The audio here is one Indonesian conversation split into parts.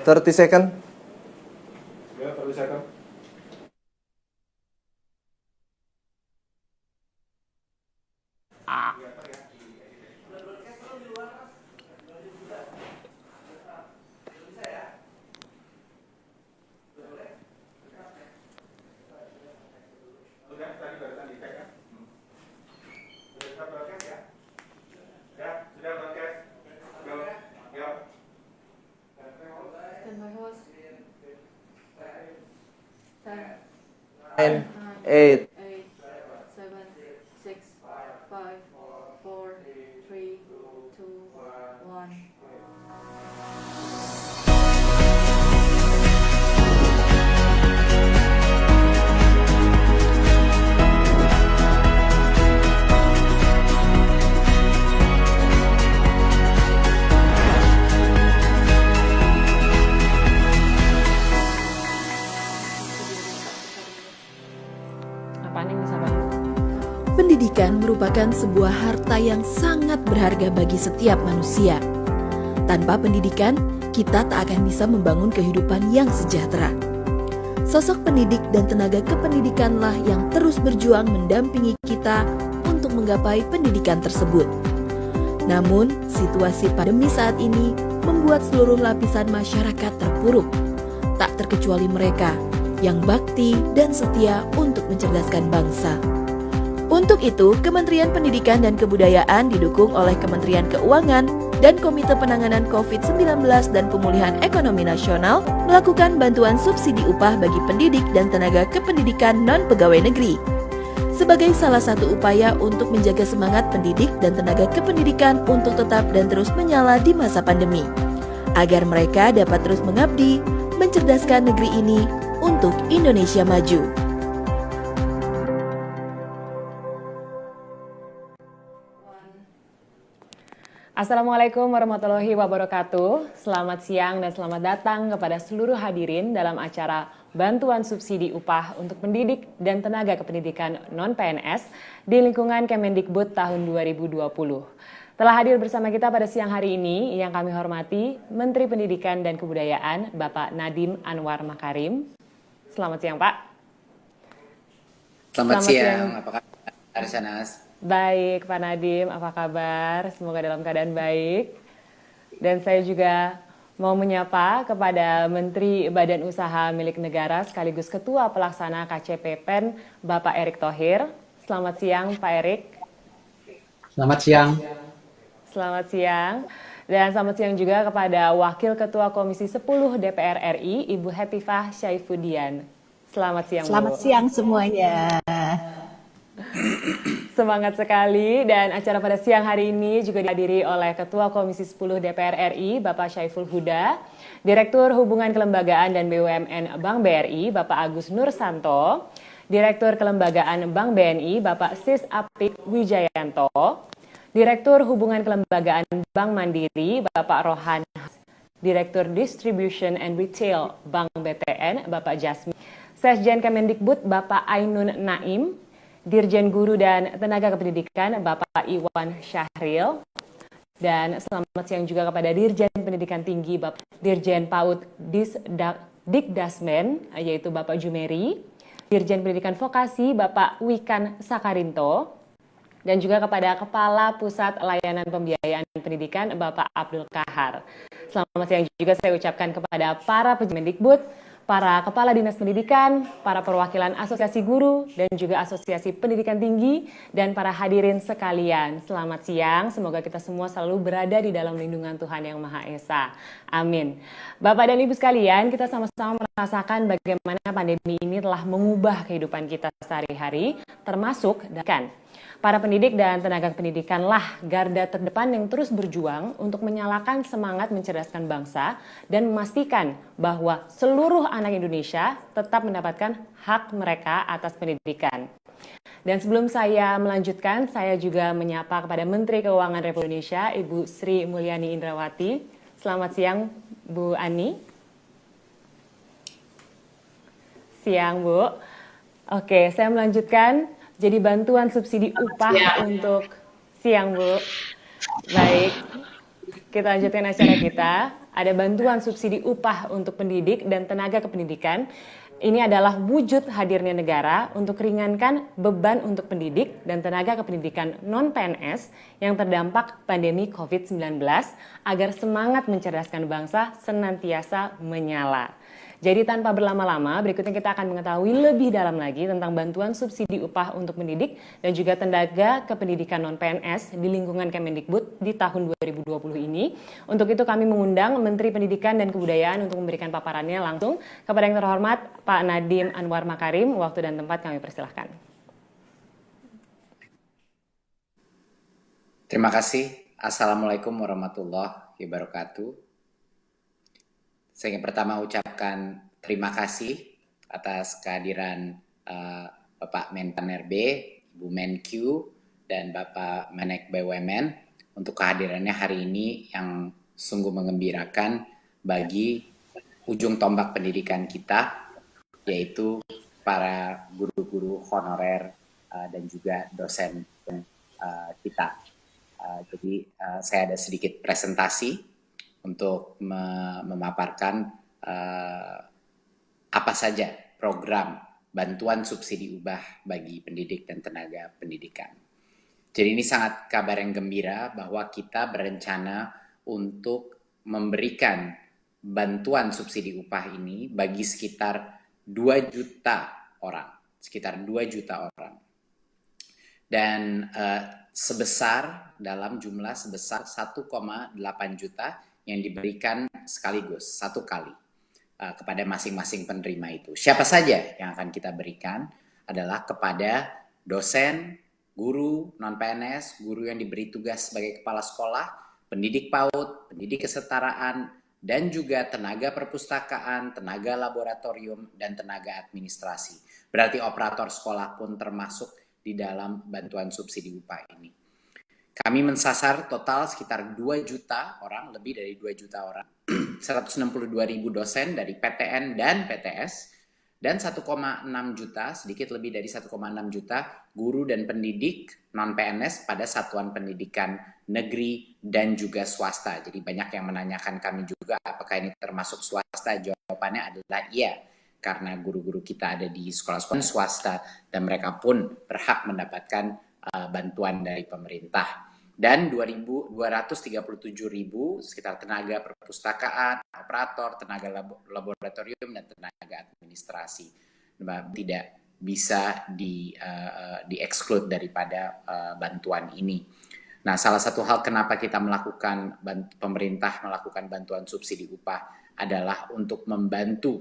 30 second. Ya, 30 second. Sudah, tadi barusan dicek ya. Sudah broadcast ya? Ya, sudah broadcast. Yo, yo. Standby host. 10, 9, 8, 8. 7, 6, 5, 4, 3, 2, 1. Apa nih bisa bantu? Pendidikan merupakan sebuah harta yang sangat berharga bagi setiap manusia. Tanpa pendidikan, kita tak akan bisa membangun kehidupan yang sejahtera. Sosok pendidik dan tenaga kependidikanlah yang terus berjuang mendampingi kita untuk menggapai pendidikan tersebut. Namun, situasi pandemi saat ini membuat seluruh lapisan masyarakat terpuruk, tak terkecuali mereka yang bakti dan setia untuk mencerdaskan bangsa. Untuk itu, Kementerian Pendidikan dan Kebudayaan didukung oleh Kementerian Keuangan dan Komite Penanganan COVID-19 dan Pemulihan Ekonomi Nasional melakukan bantuan subsidi upah bagi pendidik dan tenaga kependidikan non-pegawai negeri. Sebagai salah satu upaya untuk menjaga semangat pendidik dan tenaga kependidikan untuk tetap dan terus menyala di masa pandemi, agar mereka dapat terus mengabdi, mencerdaskan negeri ini untuk Indonesia maju. Assalamualaikum warahmatullahi wabarakatuh. Selamat siang dan selamat datang kepada seluruh hadirin dalam acara bantuan subsidi upah untuk pendidik dan tenaga kependidikan non-PNS di lingkungan Kemendikbud tahun 2020. Telah hadir bersama kita pada siang hari ini yang kami hormati Menteri Pendidikan dan Kebudayaan Bapak Nadiem Anwar Makarim. Selamat siang, Pak. Selamat siang. Apa kabar, Sanas? Baik, Pak Nadiem, apa kabar? Semoga dalam keadaan baik. Dan saya juga mau menyapa kepada Menteri Badan Usaha Milik Negara sekaligus Ketua Pelaksana KCP PEN, Bapak Erick Thohir. Selamat siang, Pak Erick. Selamat siang. Selamat siang. Dan selamat siang juga kepada Wakil Ketua Komisi 10 DPR RI, Ibu Hetifah Syaifuddin. Selamat siang, Bu. Selamat siang semuanya. Semangat sekali, dan acara pada siang hari ini juga dihadiri oleh Ketua Komisi 10 DPR RI, Bapak Syaiful Huda, Direktur Hubungan Kelembagaan dan BUMN Bank BRI, Bapak Agus Nursanto, Direktur Kelembagaan Bank BNI, Bapak Sis Apik Wijayanto, Direktur Hubungan Kelembagaan Bank Mandiri, Bapak Rohan, Direktur Distribution and Retail Bank BTN, Bapak Jasmine, Sekjen Kemendikbud, Bapak Ainun Naim, Dirjen Guru dan Tenaga Kependidikan Bapak Iwan Syahril, dan selamat siang juga kepada Dirjen Pendidikan Tinggi Bapak Dirjen PAUD Dikdasmen yaitu Bapak Jumeri, Dirjen Pendidikan Vokasi Bapak Wikan Sakarinto, dan juga kepada Kepala Pusat Layanan Pembiayaan Pendidikan Bapak Abdul Kahar. Selamat siang juga saya ucapkan kepada para Kemendikbud, para Kepala Dinas Pendidikan, para perwakilan Asosiasi Guru, dan juga Asosiasi Pendidikan Tinggi, dan para hadirin sekalian. Selamat siang, semoga kita semua selalu berada di dalam lindungan Tuhan Yang Maha Esa. Amin. Bapak dan Ibu sekalian, kita sama-sama merasakan bagaimana pandemi ini telah mengubah kehidupan kita sehari-hari, termasuk dan para pendidik dan tenaga pendidikanlah garda terdepan yang terus berjuang untuk menyalakan semangat mencerdaskan bangsa dan memastikan bahwa seluruh anak Indonesia tetap mendapatkan hak mereka atas pendidikan. Dan sebelum saya melanjutkan, saya juga menyapa kepada Menteri Keuangan Republik Indonesia, Ibu Sri Mulyani Indrawati. Selamat siang, Bu Ani. Siang, Bu. Oke, saya melanjutkan. Jadi bantuan subsidi upah untuk siang, Bu. Baik. Oke, kita lanjutkan acara kita. Ada bantuan subsidi upah untuk pendidik dan tenaga kependidikan. Ini adalah wujud hadirnya negara untuk ringankan beban untuk pendidik dan tenaga kependidikan non-PNS yang terdampak pandemi COVID-19 agar semangat mencerdaskan bangsa senantiasa menyala. Jadi tanpa berlama-lama, berikutnya kita akan mengetahui lebih dalam lagi tentang bantuan subsidi upah untuk pendidik dan juga tenaga kependidikan non-PNS di lingkungan Kemendikbud di tahun 2020 ini. Untuk itu kami mengundang Menteri Pendidikan dan Kebudayaan untuk memberikan paparannya langsung kepada yang terhormat Pak Nadiem Anwar Makarim. Waktu dan tempat kami persilahkan. Terima kasih. Assalamualaikum warahmatullahi wabarakatuh. Saya ingin pertama ucapkan terima kasih atas kehadiran Bapak Menpan RB, Ibu Menkyu, dan Bapak Menek BUMN untuk kehadirannya hari ini yang sungguh mengembirakan bagi ujung tombak pendidikan kita, yaitu para guru-guru honorer dan juga dosen kita. Jadi saya ada sedikit presentasi untuk memaparkan apa saja program bantuan subsidi upah bagi pendidik dan tenaga pendidikan. Jadi ini sangat kabar yang gembira bahwa kita berencana untuk memberikan bantuan subsidi upah ini bagi sekitar 2 juta orang. Sekitar 2 juta orang. Dan dalam jumlah sebesar 1,8 juta yang diberikan sekaligus, satu kali kepada masing-masing penerima itu. Siapa saja yang akan kita berikan adalah kepada dosen, guru, non-PNS, guru yang diberi tugas sebagai kepala sekolah, pendidik PAUD, pendidik kesetaraan, dan juga tenaga perpustakaan, tenaga laboratorium, dan tenaga administrasi. Berarti operator sekolah pun termasuk di dalam bantuan subsidi upah ini. Kami mensasar total sekitar 2 juta orang, lebih dari 2 juta orang, 162.000 dosen dari PTN dan PTS, dan 1,6 juta, sedikit lebih dari 1,6 juta guru dan pendidik non-PNS pada satuan pendidikan negeri dan juga swasta. Jadi banyak yang menanyakan kami juga apakah ini termasuk swasta, jawabannya adalah iya. Karena guru-guru kita ada di sekolah-sekolah swasta dan mereka pun berhak mendapatkan bantuan dari pemerintah. Dan 237.000 sekitar tenaga perpustakaan, operator, tenaga laboratorium, dan tenaga administrasi tidak bisa di-exclude daripada bantuan ini. Nah, salah satu hal kenapa kita pemerintah melakukan bantuan subsidi upah adalah untuk membantu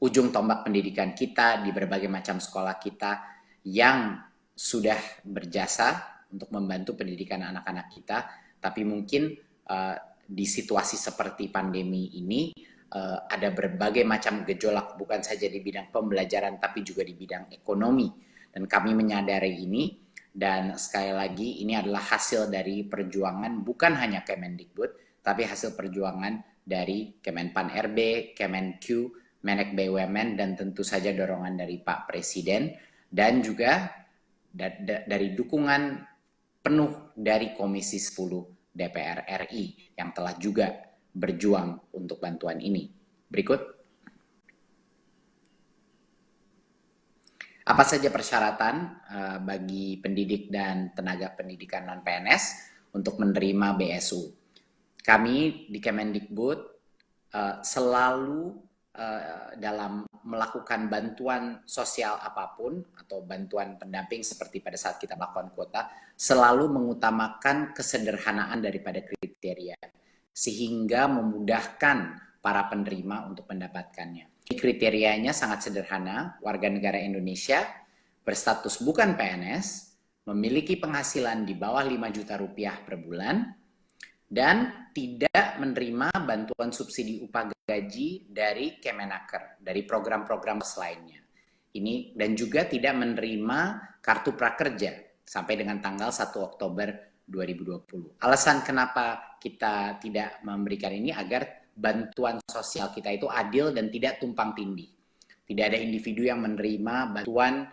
ujung tombak pendidikan kita di berbagai macam sekolah kita yang sudah berjasa untuk membantu pendidikan anak-anak kita, tapi mungkin di situasi seperti pandemi ini ada berbagai macam gejolak, bukan saja di bidang pembelajaran, tapi juga di bidang ekonomi. Dan kami menyadari ini, dan sekali lagi ini adalah hasil dari perjuangan bukan hanya Kemendikbud, tapi hasil perjuangan dari Kemenpan RB, Kemenkyu, Menek BUMN, dan tentu saja dorongan dari Pak Presiden, dan juga dari dukungan penuh dari Komisi 10 DPR RI yang telah juga berjuang untuk bantuan ini. Berikut. Apa saja persyaratan bagi pendidik dan tenaga pendidikan non-PNS untuk menerima BSU? Kami di Kemendikbud selalu dalam melakukan bantuan sosial apapun atau bantuan pendamping seperti pada saat kita melakukan kuota, selalu mengutamakan kesederhanaan daripada kriteria sehingga memudahkan para penerima untuk mendapatkannya. Kriterianya sangat sederhana, warga negara Indonesia berstatus bukan PNS, memiliki penghasilan di bawah 5 juta rupiah per bulan, dan tidak menerima bantuan subsidi upah gaji dari Kemenaker, dari program-program lainnya. Ini dan juga tidak menerima kartu prakerja sampai dengan tanggal 1 Oktober 2020. Alasan kenapa kita tidak memberikan ini agar bantuan sosial kita itu adil dan tidak tumpang tindih. Tidak ada individu yang menerima bantuan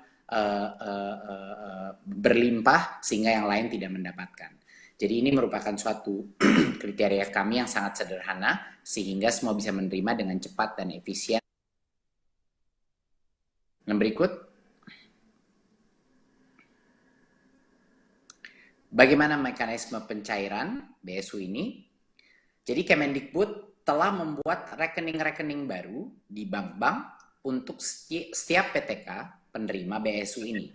berlimpah sehingga yang lain tidak mendapatkan. Jadi ini merupakan suatu kriteria kami yang sangat sederhana sehingga semua bisa menerima dengan cepat dan efisien. Yang berikut, bagaimana mekanisme pencairan BSU ini? Jadi Kemendikbud telah membuat rekening-rekening baru di bank-bank untuk setiap PTK penerima BSU ini.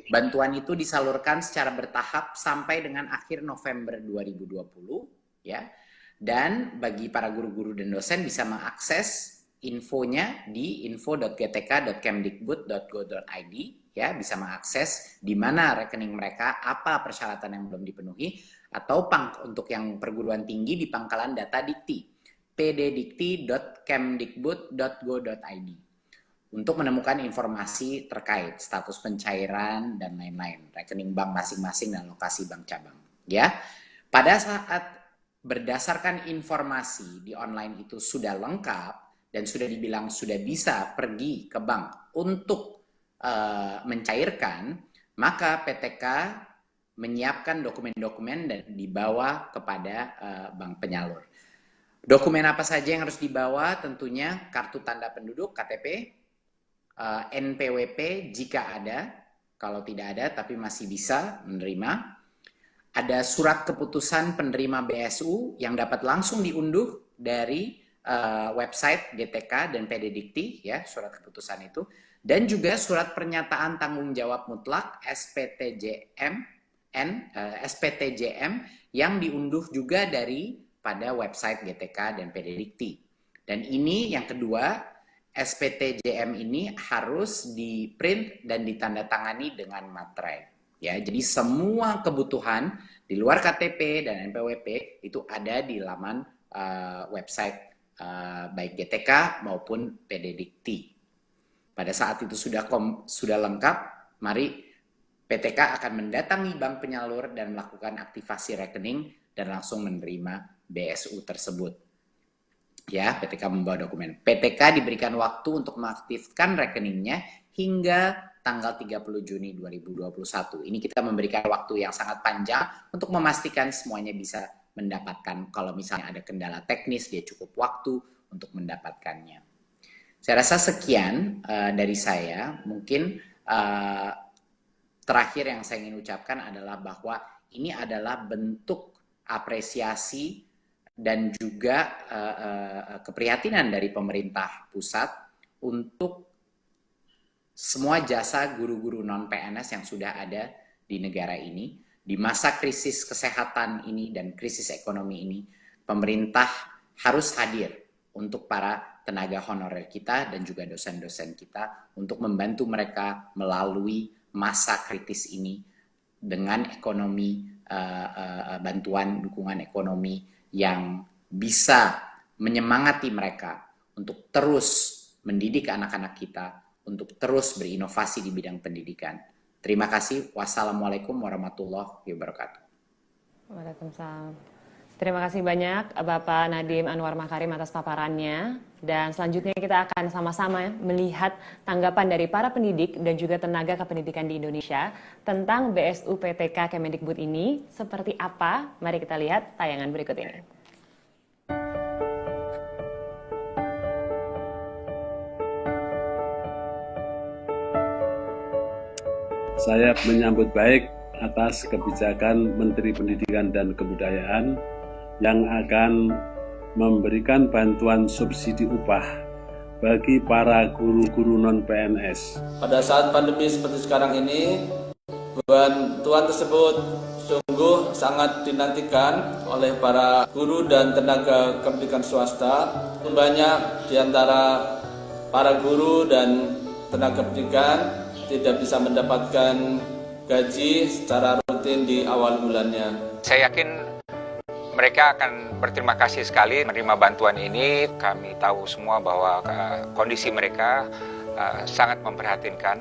Bantuan itu disalurkan secara bertahap sampai dengan akhir November 2020, ya. Dan bagi para guru-guru dan dosen bisa mengakses infonya di info.gtk.kemdikbud.go.id, ya, bisa mengakses di mana rekening mereka, apa persyaratan yang belum dipenuhi, atau untuk yang perguruan tinggi di pangkalan data Dikti, pddikti.kemdikbud.go.id, untuk menemukan informasi terkait status pencairan dan lain-lain, rekening bank masing-masing dan lokasi bank cabang. Ya, pada saat berdasarkan informasi di online itu sudah lengkap dan sudah dibilang sudah bisa pergi ke bank untuk mencairkan, maka PTK menyiapkan dokumen-dokumen dan dibawa kepada bank penyalur. Dokumen apa saja yang harus dibawa? Tentunya kartu tanda penduduk, KTP, NPWP jika ada, kalau tidak ada tapi masih bisa menerima. Ada surat keputusan penerima BSU yang dapat langsung diunduh dari website GTK dan PD Dikti, ya, surat keputusan itu. Dan juga surat pernyataan tanggung jawab mutlak SPTJM yang diunduh juga dari pada website GTK dan PD Dikti. Dan ini yang kedua, SPTJM ini harus di-print dan ditandatangani dengan materai. Ya, jadi semua kebutuhan di luar KTP dan NPWP itu ada di laman website baik GTK maupun PD Dikti. Pada saat itu sudah lengkap, mari PTK akan mendatangi bank penyalur dan melakukan aktivasi rekening dan langsung menerima BSU tersebut. Ya, PTK membawa dokumen. PTK diberikan waktu untuk mengaktifkan rekeningnya hingga tanggal 30 Juni 2021. Ini kita memberikan waktu yang sangat panjang untuk memastikan semuanya bisa mendapatkan. Kalau misalnya ada kendala teknis, dia cukup waktu untuk mendapatkannya. Saya rasa sekian dari saya. Mungkin terakhir yang saya ingin ucapkan adalah bahwa ini adalah bentuk apresiasi dan juga keprihatinan dari pemerintah pusat untuk semua jasa guru-guru non-PNS yang sudah ada di negara ini. Di masa krisis kesehatan ini dan krisis ekonomi ini, pemerintah harus hadir untuk para tenaga honorer kita dan juga dosen-dosen kita untuk membantu mereka melalui masa kritis ini dengan ekonomi, bantuan dukungan ekonomi yang bisa menyemangati mereka untuk terus mendidik anak-anak kita, untuk terus berinovasi di bidang pendidikan. Terima kasih. Wassalamualaikum warahmatullahi wabarakatuh. Waalaikumsalam. Terima kasih banyak Bapak Nadiem Anwar Makarim atas paparannya. Dan selanjutnya kita akan sama-sama melihat tanggapan dari para pendidik dan juga tenaga kependidikan di Indonesia tentang BSU PTK Kemendikbud ini seperti apa. Mari kita lihat tayangan berikut ini. Saya menyambut baik atas kebijakan Menteri Pendidikan dan Kebudayaan yang akan memberikan bantuan subsidi upah bagi para guru-guru non-PNS. Pada saat pandemi seperti sekarang ini, bantuan tersebut sungguh sangat dinantikan oleh para guru dan tenaga pendidikan swasta. Banyak di antara para guru dan tenaga pendidikan tidak bisa mendapatkan gaji secara rutin di awal bulannya. Saya yakin mereka akan berterima kasih sekali menerima bantuan ini. Kami tahu semua bahwa kondisi mereka sangat memprihatinkan,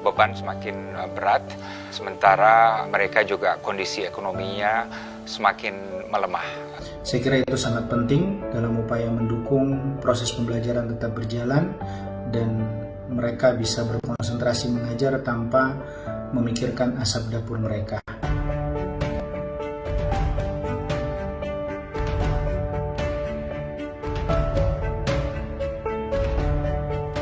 beban semakin berat, sementara mereka juga kondisi ekonominya semakin melemah. Saya kira itu sangat penting dalam upaya mendukung proses pembelajaran tetap berjalan dan mereka bisa berkonsentrasi mengajar tanpa memikirkan asap dapur mereka.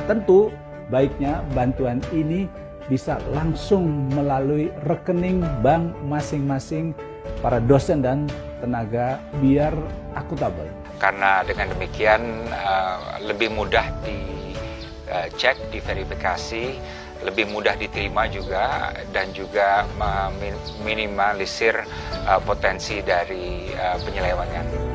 Tentu baiknya bantuan ini bisa langsung melalui rekening bank masing-masing para dosen dan tenaga biar akuntabel. Karena dengan demikian lebih mudah dicek, diverifikasi, lebih mudah diterima juga, dan juga meminimalisir potensi dari penyelewengan.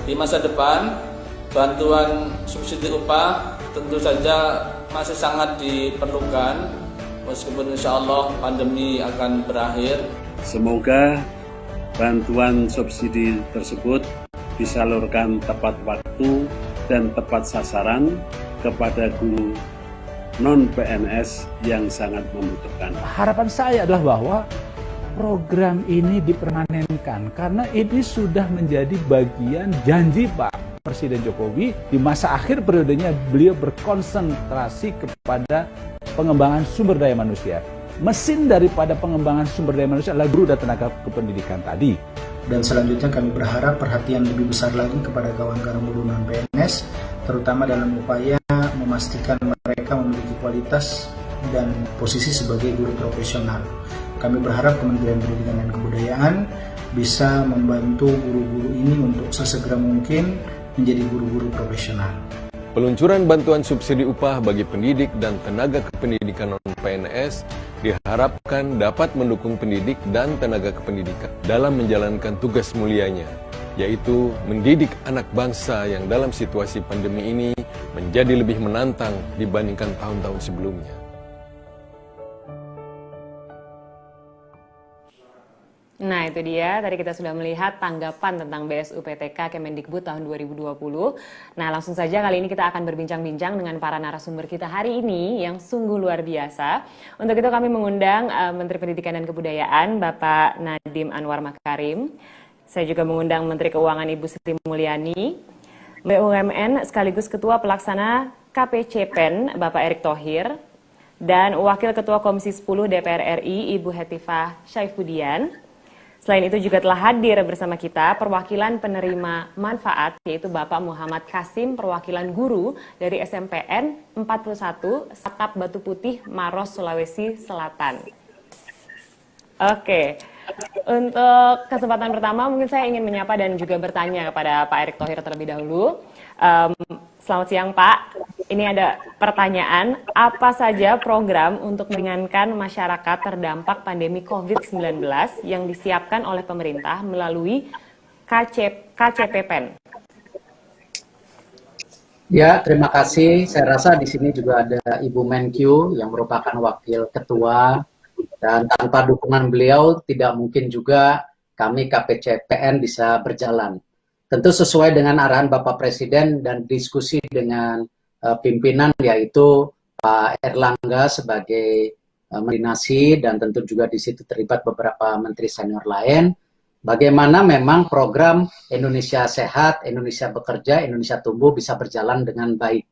Di masa depan, bantuan subsidi upah tentu saja masih sangat diperlukan, meskipun insya Allah pandemi akan berakhir. Semoga bantuan subsidi tersebut disalurkan tepat waktu dan tepat sasaran kepada guru non-PNS yang sangat membutuhkan. Harapan saya adalah bahwa program ini dipermanenkan karena ini sudah menjadi bagian janji Pak Presiden Jokowi di masa akhir periodenya. Beliau berkonsentrasi kepada pengembangan sumber daya manusia. Mesin daripada pengembangan sumber daya manusia adalah guru dan tenaga kependidikan tadi. Dan selanjutnya kami berharap perhatian lebih besar lagi kepada kawan-kawan guru non-PNS, terutama dalam upaya memastikan mereka memiliki kualitas dan posisi sebagai guru profesional. Kami berharap Kementerian Pendidikan dan Kebudayaan bisa membantu guru-guru ini untuk sesegera mungkin menjadi guru-guru profesional. Peluncuran bantuan subsidi upah bagi pendidik dan tenaga kependidikan non-PNS diharapkan dapat mendukung pendidik dan tenaga kependidikan dalam menjalankan tugas mulianya, yaitu mendidik anak bangsa yang dalam situasi pandemi ini menjadi lebih menantang dibandingkan tahun-tahun sebelumnya. Nah itu dia, tadi kita sudah melihat tanggapan tentang BSUPTK Kemendikbud tahun 2020. Nah langsung saja kali ini kita akan berbincang-bincang dengan para narasumber kita hari ini yang sungguh luar biasa. Untuk itu kami mengundang Menteri Pendidikan dan Kebudayaan Bapak Nadiem Anwar Makarim. Saya juga mengundang Menteri Keuangan Ibu Sri Mulyani, BUMN sekaligus Ketua Pelaksana KPCPEN Bapak Erick Thohir, dan Wakil Ketua Komisi 10 DPR RI Ibu Hetifah Syaifuddin. Selain itu juga telah hadir bersama kita perwakilan penerima manfaat, yaitu Bapak Muhammad Kasim, perwakilan guru dari SMPN 41 Satap Batu Putih, Maros, Sulawesi Selatan. Oke, untuk kesempatan pertama mungkin saya ingin menyapa dan juga bertanya kepada Pak Erick Thohir terlebih dahulu. Selamat siang Pak, ini ada pertanyaan, apa saja program untuk meringankan masyarakat terdampak pandemi COVID-19 yang disiapkan oleh pemerintah melalui KCPPEN? Ya, terima kasih. Saya rasa di sini juga ada Ibu Menkyu yang merupakan wakil ketua, dan tanpa dukungan beliau tidak mungkin juga kami KPCPN bisa berjalan. Tentu sesuai dengan arahan Bapak Presiden dan diskusi dengan pimpinan, yaitu Pak Erlangga sebagai Menteri, dan tentu juga di situ terlibat beberapa menteri senior lain. Bagaimana memang program Indonesia Sehat, Indonesia Bekerja, Indonesia Tumbuh bisa berjalan dengan baik.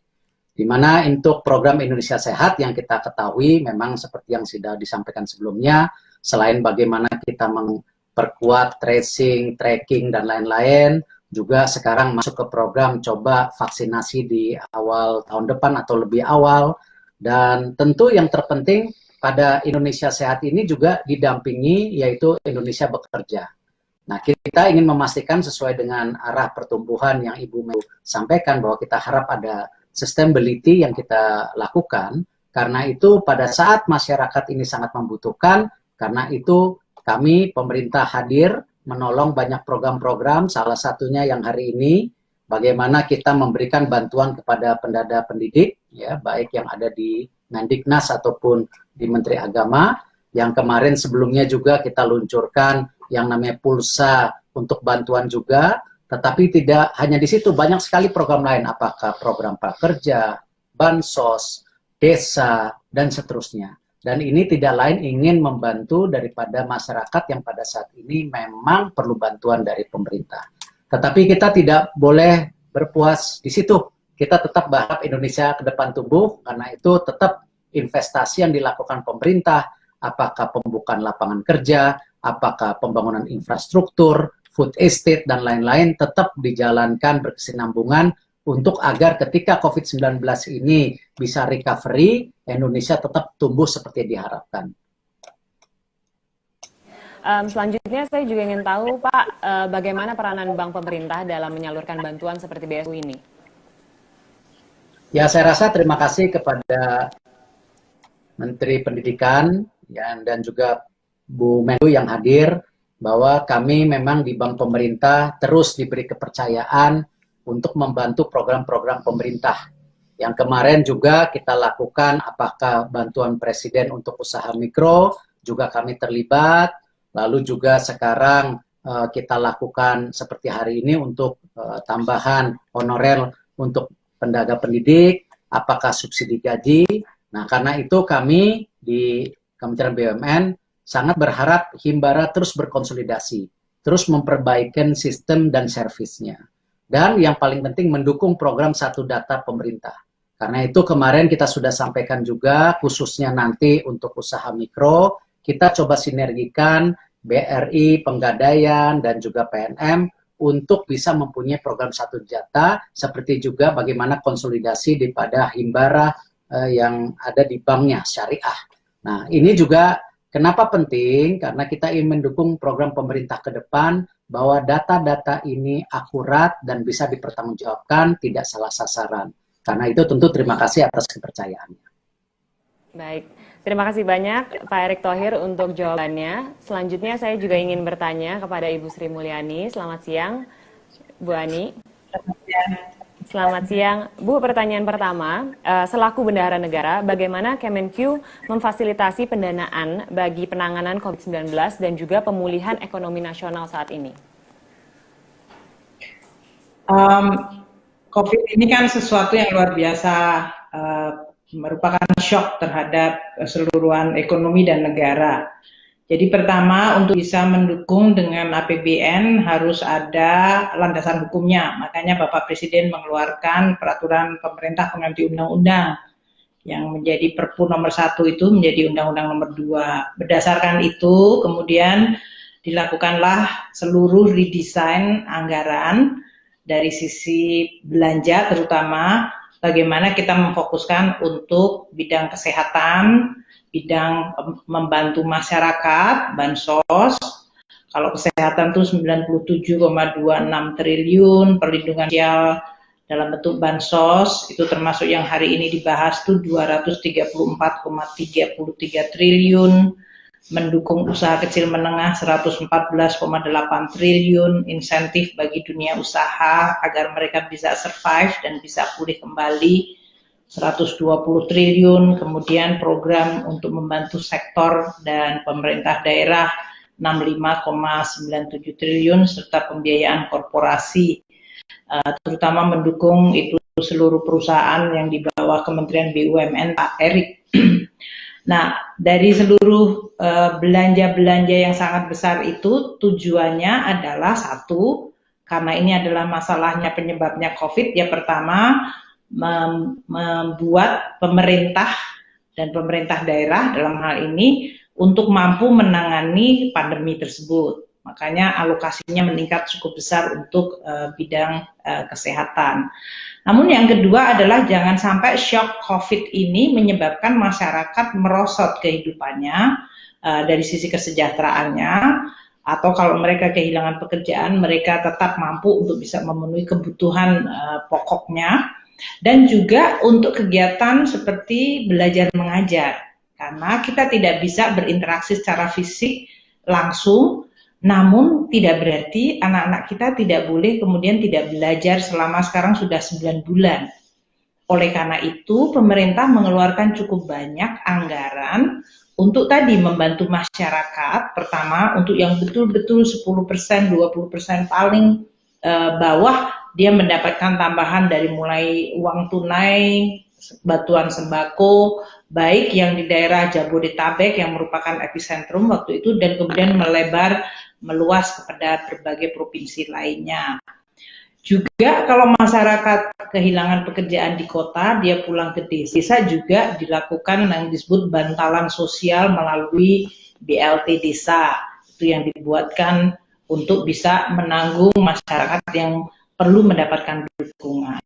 Di mana untuk program Indonesia Sehat yang kita ketahui memang seperti yang sudah disampaikan sebelumnya, selain bagaimana kita memperkuat tracing, tracking, dan lain-lain, juga sekarang masuk ke program coba vaksinasi di awal tahun depan atau lebih awal. Dan tentu yang terpenting pada Indonesia Sehat ini juga didampingi yaitu Indonesia Bekerja. Nah, kita ingin memastikan sesuai dengan arah pertumbuhan yang Ibu sampaikan bahwa kita harap ada sustainability yang kita lakukan. Karena itu pada saat masyarakat ini sangat membutuhkan, karena itu kami pemerintah hadir menolong banyak program-program, salah satunya yang hari ini bagaimana kita memberikan bantuan kepada pendada pendidik, ya, baik yang ada di Mendiknas ataupun di Menteri Agama, yang kemarin sebelumnya juga kita luncurkan yang namanya pulsa untuk bantuan juga, tetapi tidak hanya di situ, banyak sekali program lain, apakah program prakerja, bansos, desa, dan seterusnya. Dan ini tidak lain ingin membantu daripada masyarakat yang pada saat ini memang perlu bantuan dari pemerintah. Tetapi kita tidak boleh berpuas di situ. Kita tetap berharap Indonesia ke depan tumbuh, karena itu tetap investasi yang dilakukan pemerintah, apakah pembukaan lapangan kerja, apakah pembangunan infrastruktur, food estate, dan lain-lain tetap dijalankan berkesinambungan untuk agar ketika COVID-19 ini bisa recovery, Indonesia tetap tumbuh seperti diharapkan. Selanjutnya saya juga ingin tahu Pak, bagaimana peranan bank pemerintah dalam menyalurkan bantuan seperti BSU ini? Ya, saya rasa terima kasih kepada Menteri Pendidikan ya, dan juga Bu Menlu yang hadir, bahwa kami memang di bank pemerintah terus diberi kepercayaan untuk membantu program-program pemerintah. Yang kemarin juga kita lakukan, apakah bantuan Presiden untuk usaha mikro, juga kami terlibat. Lalu juga sekarang kita lakukan seperti hari ini untuk tambahan honorer untuk tenaga pendidik, apakah subsidi gaji. Nah, karena itu kami di Kementerian BUMN sangat berharap Himbara terus berkonsolidasi, terus memperbaiki sistem dan servisnya. Dan yang paling penting mendukung program Satu Data pemerintah. Karena itu kemarin kita sudah sampaikan juga, khususnya nanti untuk usaha mikro, kita coba sinergikan BRI, Penggadaian, dan juga PNM untuk bisa mempunyai program Satu Data, seperti juga bagaimana konsolidasi daripada Himbara yang ada di banknya, syariah. Nah, ini juga kenapa penting? Karena kita ingin mendukung program pemerintah ke depan, bahwa data-data ini akurat dan bisa dipertanggungjawabkan, tidak salah sasaran. Karena itu tentu terima kasih atas kepercayaannya. Baik, terima kasih banyak Pak Erick Thohir untuk jawabannya. Selanjutnya saya juga ingin bertanya kepada Ibu Sri Mulyani. Selamat siang, Bu Ani. Selamat siang. Bu, pertanyaan pertama, selaku bendahara negara, bagaimana Kemenq memfasilitasi pendanaan bagi penanganan COVID-19 dan juga pemulihan ekonomi nasional saat ini? COVID ini kan sesuatu yang luar biasa, merupakan shock terhadap keseluruhan ekonomi dan negara. Jadi pertama, untuk bisa mendukung dengan APBN harus ada landasan hukumnya. Makanya Bapak Presiden mengeluarkan peraturan pemerintah pengganti undang-undang yang menjadi Perpu nomor 1 itu menjadi Undang-Undang nomor 2. Berdasarkan itu kemudian dilakukanlah seluruh redesign anggaran dari sisi belanja, terutama bagaimana kita memfokuskan untuk bidang kesehatan, bidang membantu masyarakat, bansos. Kalau kesehatan itu 97,26 triliun, perlindungan sosial dalam bentuk bansos, itu termasuk yang hari ini dibahas itu 234,33 triliun, mendukung usaha kecil menengah 114,8 triliun, insentif bagi dunia usaha agar mereka bisa survive dan bisa pulih kembali 120 triliun, kemudian program untuk membantu sektor dan pemerintah daerah 65,97 triliun, serta pembiayaan korporasi, terutama mendukung itu seluruh perusahaan yang di bawah Kementerian BUMN Pak Erick. Nah, dari seluruh belanja-belanja yang sangat besar itu tujuannya adalah satu, karena ini adalah masalahnya penyebabnya COVID, ya pertama membuat pemerintah dan pemerintah daerah dalam hal ini untuk mampu menangani pandemi tersebut. Makanya alokasinya meningkat cukup besar untuk bidang kesehatan. Namun yang kedua adalah jangan sampai shock COVID ini menyebabkan masyarakat merosot kehidupannya dari sisi kesejahteraannya, atau kalau mereka kehilangan pekerjaan, mereka tetap mampu untuk bisa memenuhi kebutuhan pokoknya, dan juga untuk kegiatan seperti belajar mengajar. Karena kita tidak bisa berinteraksi secara fisik langsung, namun tidak berarti anak-anak kita tidak boleh kemudian tidak belajar selama sekarang sudah 9 bulan. Oleh karena itu, pemerintah mengeluarkan cukup banyak anggaran untuk tadi membantu masyarakat. Pertama, untuk yang betul-betul 10%, 20% paling bawah, dia mendapatkan tambahan dari mulai uang tunai, bantuan sembako, baik yang di daerah Jabodetabek yang merupakan epicentrum waktu itu, dan kemudian meluas kepada berbagai provinsi lainnya. Juga kalau masyarakat kehilangan pekerjaan di kota, dia pulang ke desa juga dilakukan yang disebut bantalan sosial melalui BLT desa. Itu yang dibuatkan untuk bisa menanggung masyarakat yang perlu mendapatkan dukungan.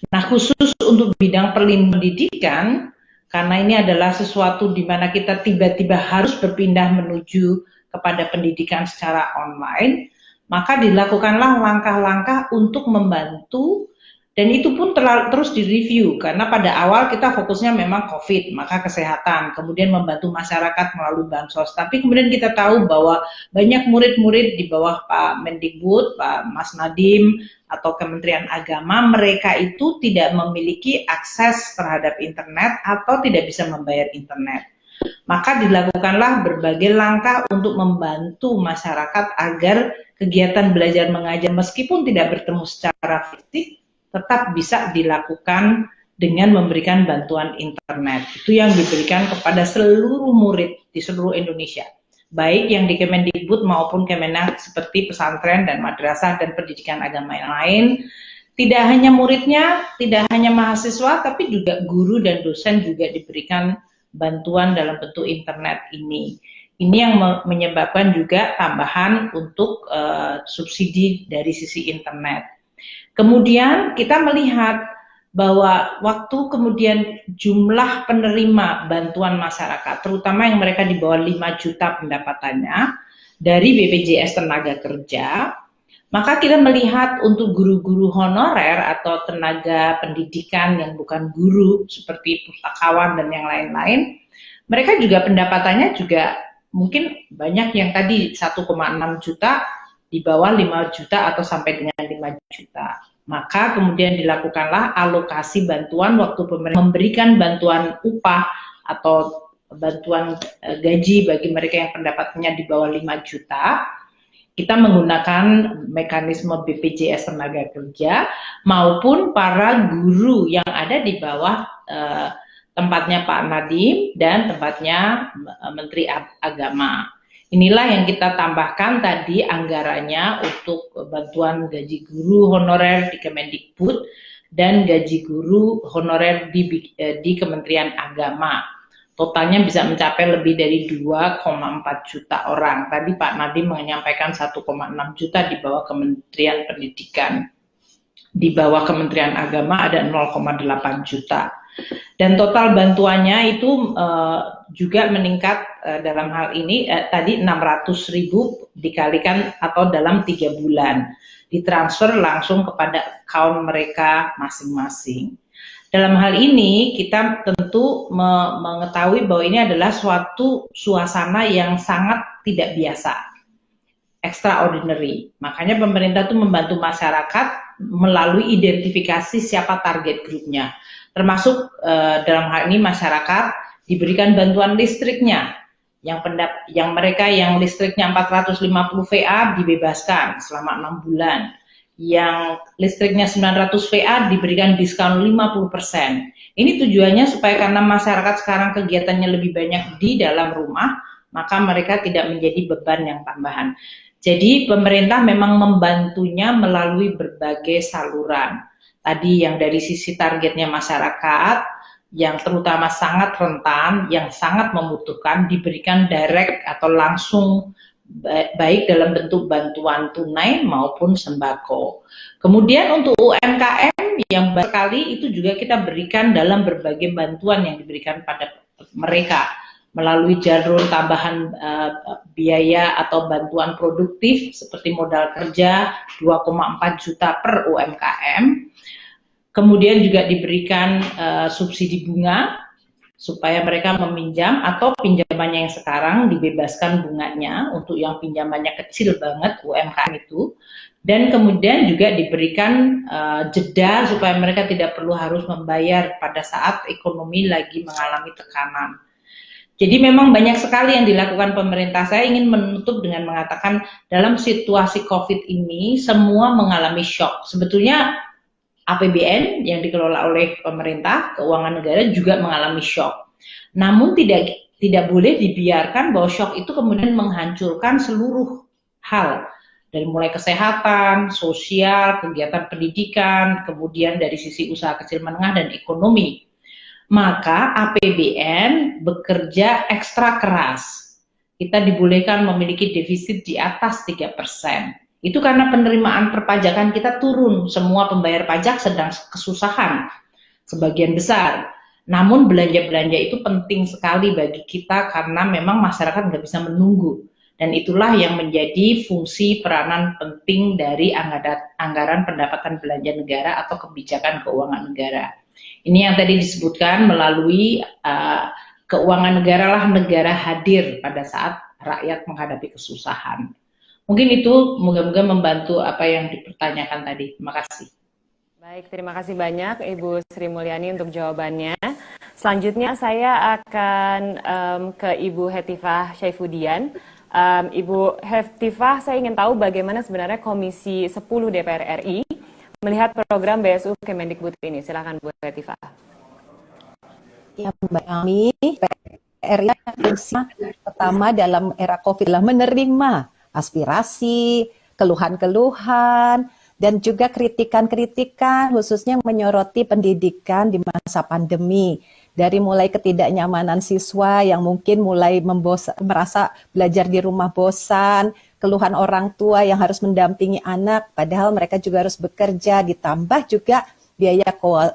Nah, khusus untuk bidang pendidikan, karena ini adalah sesuatu di mana kita tiba-tiba harus berpindah menuju kepada pendidikan secara online, maka dilakukanlah langkah-langkah untuk membantu, dan itu pun terus direview, karena pada awal kita fokusnya memang COVID, maka kesehatan, kemudian membantu masyarakat melalui bansos. Tapi kemudian kita tahu bahwa banyak murid-murid di bawah Pak Mendikbud, Pak Mas Nadiem, atau Kementerian Agama, mereka itu tidak memiliki akses terhadap internet atau tidak bisa membayar internet. Maka dilakukanlah berbagai langkah untuk membantu masyarakat agar kegiatan belajar mengajar meskipun tidak bertemu secara fisik tetap bisa dilakukan dengan memberikan bantuan internet. Itu yang diberikan kepada seluruh murid di seluruh Indonesia, baik yang di Kemendikbud maupun Kemenak seperti pesantren dan madrasah dan pendidikan agama yang lain. Tidak hanya muridnya, tidak hanya mahasiswa, tapi juga guru dan dosen juga diberikan bantuan dalam bentuk internet ini. Ini yang menyebabkan juga tambahan untuk subsidi dari sisi internet. Kemudian kita melihat bahwa waktu kemudian jumlah penerima bantuan masyarakat, terutama yang mereka di bawah 5 juta pendapatannya dari BPJS Tenaga Kerja, maka kita melihat untuk guru-guru honorer atau tenaga pendidikan yang bukan guru seperti pustakawan dan yang lain-lain, mereka juga pendapatannya juga mungkin banyak yang tadi 1,6 juta, di bawah 5 juta atau sampai dengan 5 juta. Maka kemudian dilakukanlah alokasi bantuan waktu pemerintah memberikan bantuan upah atau bantuan gaji bagi mereka yang pendapatannya di bawah 5 juta. Kita menggunakan mekanisme BPJS Tenaga Kerja maupun para guru yang ada di bawah tempatnya Pak Nadiem dan tempatnya Menteri Agama. Inilah yang kita tambahkan tadi anggarannya untuk bantuan gaji guru honorer di Kemendikbud dan gaji guru honorer di Kementerian Agama. Totalnya bisa mencapai lebih dari 2,4 juta orang. Tadi Pak Nadiem menyampaikan 1,6 juta di bawah Kementerian Pendidikan. Di bawah Kementerian Agama ada 0,8 juta. Dan total bantuannya itu juga meningkat dalam hal ini tadi 600.000 dikalikan atau dalam 3 bulan ditransfer langsung kepada account mereka masing-masing. Dalam hal ini kita tentu mengetahui bahwa ini adalah suatu suasana yang sangat tidak biasa, extraordinary. Makanya pemerintah itu membantu masyarakat melalui identifikasi siapa target grupnya. Termasuk dalam hal ini masyarakat diberikan bantuan listriknya, yang mereka yang listriknya 450 VA dibebaskan selama 6 bulan, yang listriknya 900 VA diberikan diskon 50%. Ini tujuannya supaya karena masyarakat sekarang kegiatannya lebih banyak di dalam rumah, maka mereka tidak menjadi beban yang tambahan. Jadi pemerintah memang membantunya melalui berbagai saluran. Tadi yang dari sisi targetnya masyarakat, yang terutama sangat rentan, yang sangat membutuhkan, diberikan direct atau langsung baik dalam bentuk bantuan tunai maupun sembako. Kemudian untuk UMKM yang sekali itu juga kita berikan dalam berbagai bantuan yang diberikan pada mereka melalui jalur tambahan biaya atau bantuan produktif seperti modal kerja 2,4 juta per UMKM. Kemudian juga diberikan subsidi bunga supaya mereka meminjam atau pinjamannya yang sekarang dibebaskan bunganya untuk yang pinjamannya kecil banget UMKM itu. Dan kemudian juga diberikan jeda supaya mereka tidak perlu harus membayar pada saat ekonomi lagi mengalami tekanan. Jadi memang banyak sekali yang dilakukan pemerintah. Saya ingin menutup dengan mengatakan dalam situasi COVID ini semua mengalami shock. Sebetulnya APBN yang dikelola oleh pemerintah, keuangan negara juga mengalami shock. Namun tidak boleh dibiarkan bahwa shock itu kemudian menghancurkan seluruh hal. Dari mulai kesehatan, sosial, kegiatan pendidikan, kemudian dari sisi usaha kecil menengah dan ekonomi. Maka APBN bekerja ekstra keras kita dibolehkan memiliki defisit di atas 3%. Itu karena penerimaan perpajakan kita turun, semua pembayar pajak sedang kesusahan, sebagian besar. Namun belanja-belanja itu penting sekali bagi kita karena memang masyarakat nggak bisa menunggu. Dan itulah yang menjadi fungsi peranan penting dari anggaran pendapatan belanja negara atau kebijakan keuangan negara. Ini yang tadi disebutkan melalui keuangan negara lah negara hadir pada saat rakyat menghadapi kesusahan. Mungkin itu moga-moga membantu apa yang dipertanyakan tadi. Terima kasih. Baik, terima kasih banyak Ibu Sri Mulyani untuk jawabannya. Selanjutnya saya akan ke Ibu Hetifah Syaifuddin. Ibu Hetifah, saya ingin tahu bagaimana sebenarnya Komisi 10 DPR RI melihat program BSU Kemendikbud ini. Silakan Bu Hetifah. Ya, Mbak Ami, PRI fungsi pertama dalam era COVID adalah menerima aspirasi, keluhan-keluhan, dan juga kritikan-kritikan khususnya menyoroti pendidikan di masa pandemi. Dari mulai ketidaknyamanan siswa yang mungkin mulai merasa belajar di rumah bosan, keluhan orang tua yang harus mendampingi anak, padahal mereka juga harus bekerja, ditambah juga biaya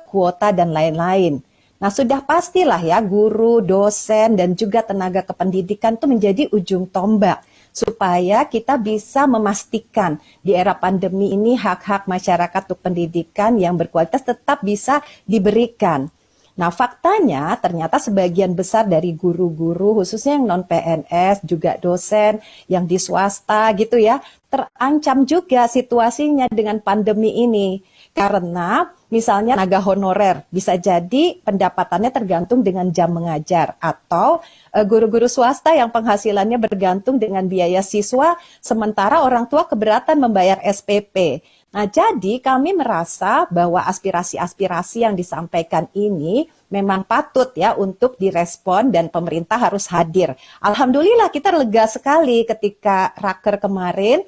kuota dan lain-lain. Nah, sudah pastilah ya guru, dosen, dan juga tenaga kependidikan itu menjadi ujung tombak supaya kita bisa memastikan di era pandemi ini hak-hak masyarakat untuk pendidikan yang berkualitas tetap bisa diberikan. Nah, faktanya ternyata sebagian besar dari guru-guru khususnya yang non-PNS, juga dosen yang di swasta gitu ya, terancam juga situasinya dengan pandemi ini. Karena misalnya tenaga honorer bisa jadi pendapatannya tergantung dengan jam mengajar, atau guru-guru swasta yang penghasilannya bergantung dengan biaya siswa sementara orang tua keberatan membayar SPP. Nah, jadi kami merasa bahwa aspirasi-aspirasi yang disampaikan ini memang patut ya untuk direspon dan pemerintah harus hadir. Alhamdulillah kita lega sekali ketika Raker kemarin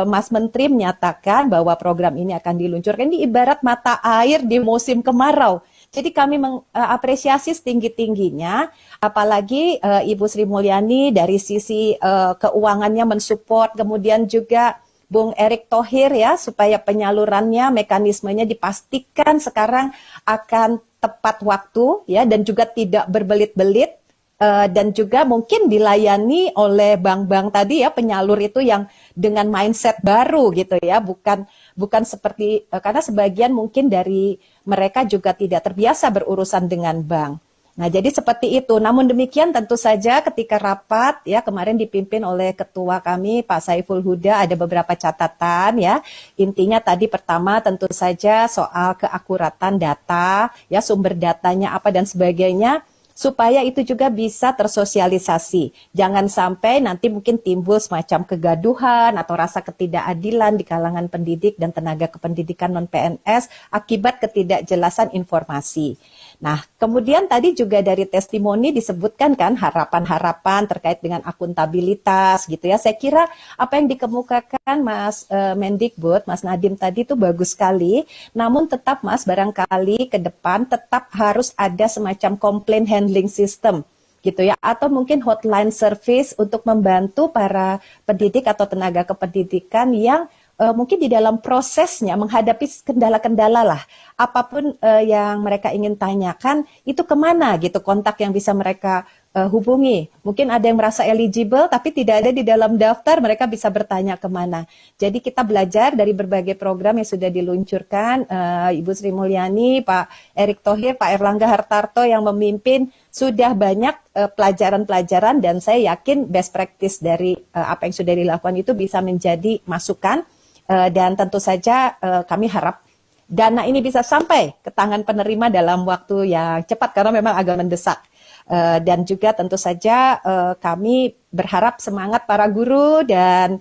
Mas Menteri menyatakan bahwa program ini akan diluncurkan. Ini ibarat mata air di musim kemarau. Jadi kami mengapresiasi setinggi-tingginya, apalagi Ibu Sri Mulyani dari sisi keuangannya mensupport, kemudian juga Bung Erick Thohir ya, supaya penyalurannya, mekanismenya dipastikan sekarang akan tepat waktu ya, dan juga tidak berbelit-belit. Dan juga mungkin dilayani oleh bank-bank tadi ya, penyalur itu yang dengan mindset baru gitu ya, bukan seperti karena sebagian mungkin dari mereka juga tidak terbiasa berurusan dengan bank. Nah, jadi seperti itu. Namun demikian tentu saja ketika rapat ya kemarin dipimpin oleh ketua kami Pak Saiful Huda ada beberapa catatan ya. Intinya tadi pertama tentu saja soal keakuratan data ya, sumber datanya apa dan sebagainya, supaya itu juga bisa tersosialisasi. Jangan sampai nanti mungkin timbul semacam kegaduhan atau rasa ketidakadilan di kalangan pendidik dan tenaga kependidikan non-PNS akibat ketidakjelasan informasi. Nah, kemudian tadi juga dari testimoni disebutkan kan harapan-harapan terkait dengan akuntabilitas gitu ya. Saya kira apa yang dikemukakan Mas Mendikbud, Mas Nadiem tadi itu bagus sekali. Namun tetap Mas, barangkali ke depan tetap harus ada semacam complaint handling system gitu ya, atau mungkin hotline service untuk membantu para pendidik atau tenaga kependidikan yang mungkin di dalam prosesnya menghadapi kendala-kendala lah, apapun yang mereka ingin tanyakan itu kemana gitu kontak yang bisa mereka hubungi. Mungkin ada yang merasa eligible tapi tidak ada di dalam daftar, mereka bisa bertanya kemana. Jadi kita belajar dari berbagai program yang sudah diluncurkan, Ibu Sri Mulyani, Pak Erick Thohir, Pak Erlangga Hartarto yang memimpin, sudah banyak pelajaran-pelajaran dan saya yakin best practice dari apa yang sudah dilakukan itu bisa menjadi masukan. Dan tentu saja kami harap dana ini bisa sampai ke tangan penerima dalam waktu yang cepat karena memang agak mendesak. Dan juga tentu saja kami berharap semangat para guru dan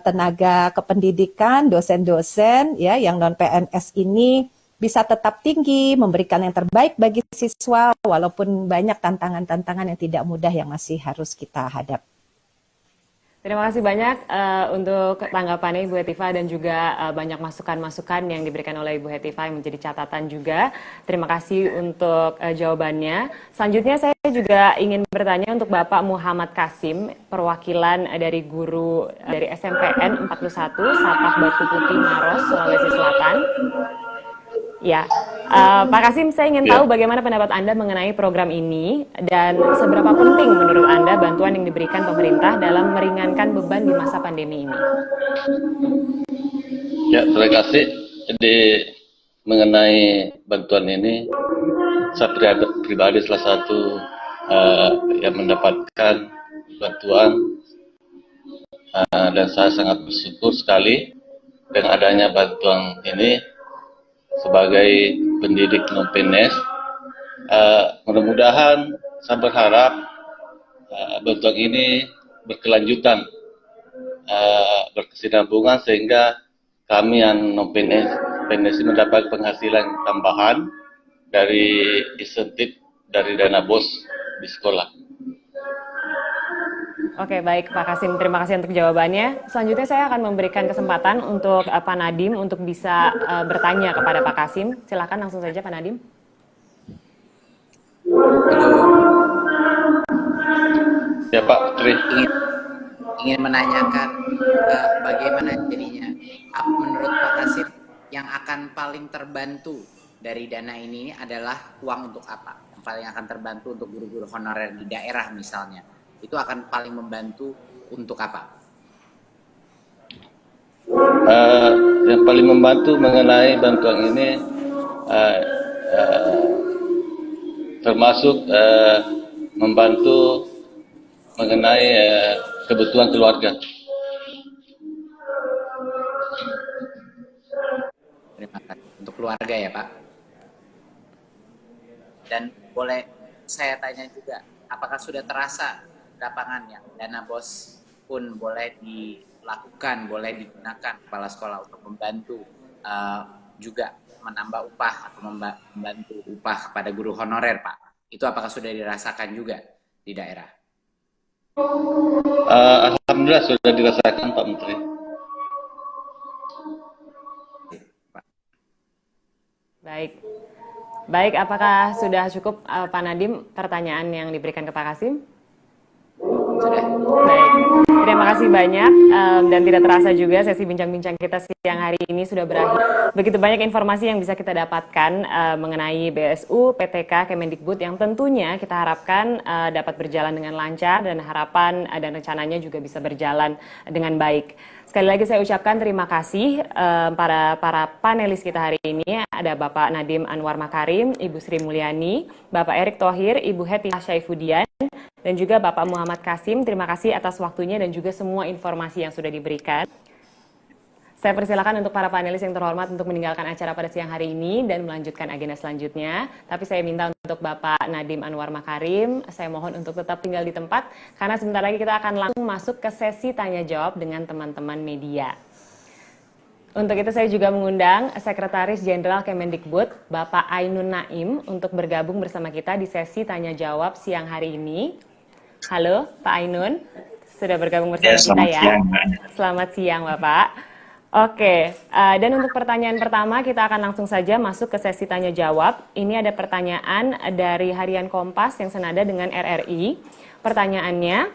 tenaga kependidikan, dosen-dosen ya yang non-PNS ini bisa tetap tinggi, memberikan yang terbaik bagi siswa walaupun banyak tantangan-tantangan yang tidak mudah yang masih harus kita hadapi. Terima kasih banyak untuk tanggapannya Ibu Hetifah dan juga banyak masukan-masukan yang diberikan oleh Ibu Hetifah yang menjadi catatan juga. Terima kasih untuk jawabannya. Selanjutnya saya juga ingin bertanya untuk Bapak Muhammad Kasim, perwakilan dari guru dari SMPN 41 Sapak Batu Putih Maros, Sulawesi Selatan. Ya, Pak Kasim, saya ingin tahu bagaimana pendapat Anda mengenai program ini dan seberapa penting menurut Anda bantuan yang diberikan pemerintah dalam meringankan beban di masa pandemi ini? Ya, terima kasih. Jadi mengenai bantuan ini, saya pribadi salah satu yang mendapatkan bantuan dan saya sangat bersyukur sekali dengan adanya bantuan ini. Sebagai pendidik non-PNS, mudah-mudahan saya berharap bantuan ini berkelanjutan, berkesinambungan sehingga kami yang non-PNS mendapat penghasilan tambahan dari insentif dari dana BOS di sekolah. Oke, baik Pak Kasim, terima kasih untuk jawabannya. Selanjutnya saya akan memberikan kesempatan untuk Pak Nadiem untuk bisa bertanya kepada Pak Kasim. Silakan langsung saja Pak Nadiem. Ya Pak Tri. Ingin menanyakan bagaimana jadinya menurut Pak Kasim yang akan paling terbantu dari dana ini adalah uang untuk apa? Yang paling akan terbantu untuk guru-guru honorer di daerah misalnya. Itu akan paling membantu untuk apa? Yang paling membantu mengenai bantuan ini termasuk membantu mengenai kebutuhan keluarga. Terima kasih untuk keluarga ya Pak. Dan boleh saya tanya juga, apakah sudah terasa lapangannya dana BOS pun boleh dilakukan, boleh digunakan kepala sekolah untuk membantu juga menambah upah atau membantu upah kepada guru honorer Pak? Itu apakah sudah dirasakan juga di daerah? Alhamdulillah sudah dirasakan Pak Menteri. Baik, apakah sudah cukup Pak Nadiem pertanyaan yang diberikan ke Pak Kasim? Baik, terima kasih banyak dan tidak terasa juga sesi bincang-bincang kita siang hari ini sudah berakhir. Begitu banyak informasi yang bisa kita dapatkan mengenai BSU, PTK, Kemendikbud yang tentunya kita harapkan dapat berjalan dengan lancar dan harapan dan rencananya juga bisa berjalan dengan baik. Sekali lagi saya ucapkan terima kasih para panelis kita hari ini. Ada Bapak Nadiem Anwar Makarim, Ibu Sri Mulyani, Bapak Erick Thohir, Ibu Hetifah Syaifudian, dan juga Bapak Muhammad Kasim. Terima kasih atas waktunya dan juga semua informasi yang sudah diberikan. Saya persilakan untuk para panelis yang terhormat untuk meninggalkan acara pada siang hari ini dan melanjutkan agenda selanjutnya. Tapi saya minta untuk Bapak Nadiem Anwar Makarim, saya mohon untuk tetap tinggal di tempat karena sebentar lagi kita akan langsung masuk ke sesi tanya jawab dengan teman-teman media. Untuk itu saya juga mengundang Sekretaris Jenderal Kemendikbud, Bapak Ainun Naim, untuk bergabung bersama kita di sesi tanya jawab siang hari ini. Halo Pak Ainun, sudah bergabung bersama kita ya? Selamat siang Bapak. Oke, dan untuk pertanyaan pertama kita akan langsung saja masuk ke sesi tanya jawab. Ini ada pertanyaan dari Harian Kompas yang senada dengan RRI. Pertanyaannya,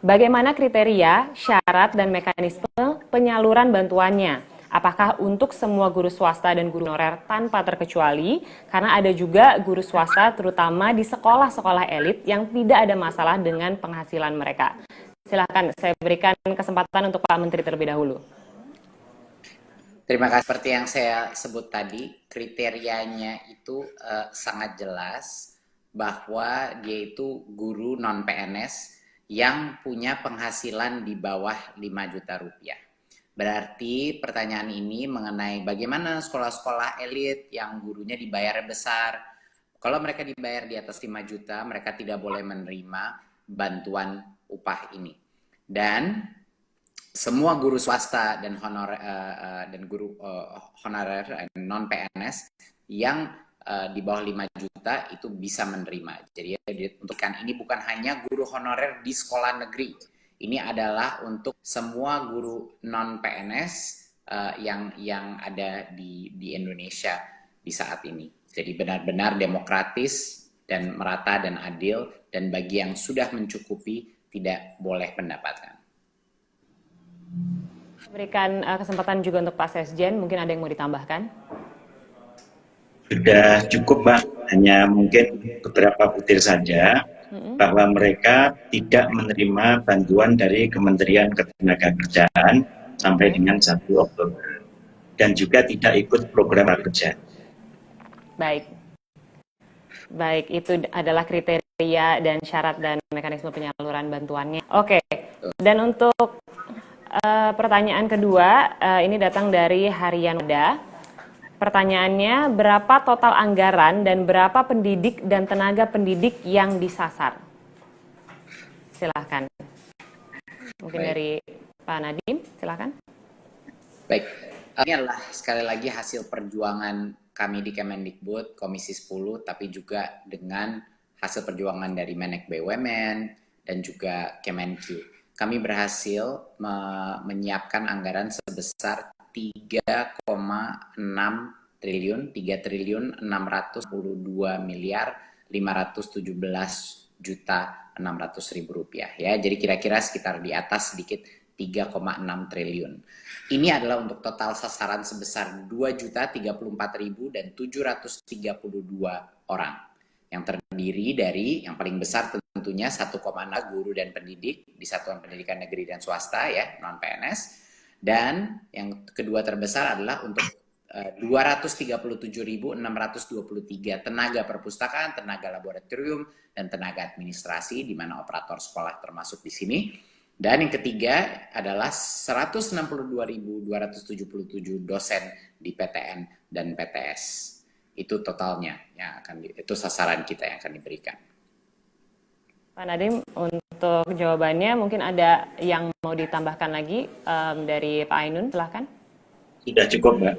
bagaimana kriteria, syarat, dan mekanisme penyaluran bantuannya? Apakah untuk semua guru swasta dan guru honorer tanpa terkecuali? Karena ada juga guru swasta terutama di sekolah-sekolah elit yang tidak ada masalah dengan penghasilan mereka. Silakan saya berikan kesempatan untuk Pak Menteri terlebih dahulu. Terima kasih. Seperti yang saya sebut tadi, kriterianya itu sangat jelas bahwa dia itu guru non-PNS yang punya penghasilan di bawah 5 juta rupiah. Berarti pertanyaan ini mengenai bagaimana sekolah-sekolah elit yang gurunya dibayar besar. Kalau mereka dibayar di atas 5 juta, mereka tidak boleh menerima bantuan upah ini. Dan semua guru swasta dan guru honorer non-PNS yang di bawah 5 juta itu bisa menerima. Jadi untuk ini bukan hanya guru honorer di sekolah negeri Ini adalah untuk semua guru non-PNS yang ada di Indonesia di saat ini. Jadi benar-benar demokratis dan merata dan adil, dan bagi yang sudah mencukupi tidak boleh mendapatkan. Berikan kesempatan juga untuk Pak Sesjen, mungkin ada yang mau ditambahkan? Sudah cukup, Mbak. Hanya mungkin beberapa butir saja, bahwa mereka tidak menerima bantuan dari Kementerian Ketenagakerjaan sampai dengan 1 Oktober. Dan juga tidak ikut program kerja. Baik, itu adalah kriteria dan syarat dan mekanisme penyaluran bantuannya. Oke, dan untuk pertanyaan kedua, ini datang dari Harian Muda. Pertanyaannya, berapa total anggaran dan berapa pendidik dan tenaga pendidik yang disasar? Silahkan. Mungkin dari Pak Nadiem, silahkan. Baik, ini adalah sekali lagi hasil perjuangan kami di Kemendikbud, Komisi 10, tapi juga dengan hasil perjuangan dari Menek BUMN dan juga Kemenq. Kami berhasil menyiapkan anggaran sebesar 3,6 triliun, 3.622.517.600.000 rupiah ya. Jadi kira-kira sekitar di atas sedikit 3,6 triliun. Ini adalah untuk total sasaran sebesar 2.034.732 orang. Yang terdiri dari yang paling besar tentunya 1,6 guru dan pendidik di satuan pendidikan negeri dan swasta ya, non-PNS. Dan yang kedua terbesar adalah untuk 237.623 tenaga perpustakaan, tenaga laboratorium, dan tenaga administrasi, di mana operator sekolah termasuk di sini. Dan yang ketiga adalah 162.277 dosen di PTN dan PTS. Itu totalnya yang itu sasaran kita yang akan diberikan. Pak Nadiem, untuk jawabannya mungkin ada yang mau ditambahkan lagi dari Pak Ainun, silahkan. Sudah cukup, Mbak.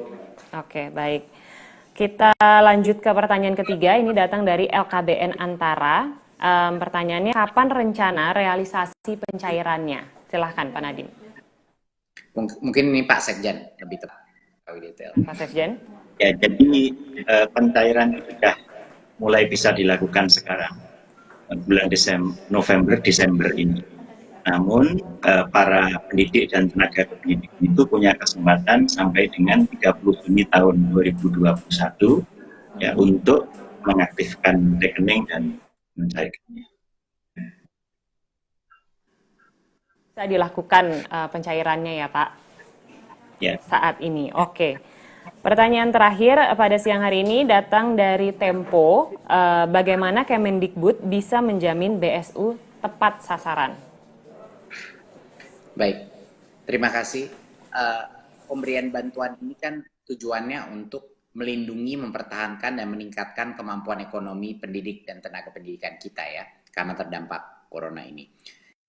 Oke, baik. Kita lanjut ke pertanyaan ketiga, ini datang dari LKBN Antara. Pertanyaannya, kapan rencana realisasi pencairannya? Silahkan, Pak Nadiem. Mungkin ini Pak Sekjen lebih tepat, lebih detail. Pak Sekjen. Ya, jadi pencairan sudah mulai bisa dilakukan sekarang, bulan November, Desember ini. Namun para pendidik dan tenaga pendidik itu punya kesempatan sampai dengan 30 Juni tahun 2021 ya untuk mengaktifkan rekening dan mencairkannya. Bisa dilakukan pencairannya ya Pak? Ya. Saat ini, oke. Pertanyaan terakhir pada siang hari ini datang dari Tempo. Bagaimana Kemendikbud bisa menjamin BSU tepat sasaran? Baik, terima kasih. Pemberian bantuan ini kan tujuannya untuk melindungi, mempertahankan, dan meningkatkan kemampuan ekonomi pendidik dan tenaga pendidikan kita ya, karena terdampak corona ini.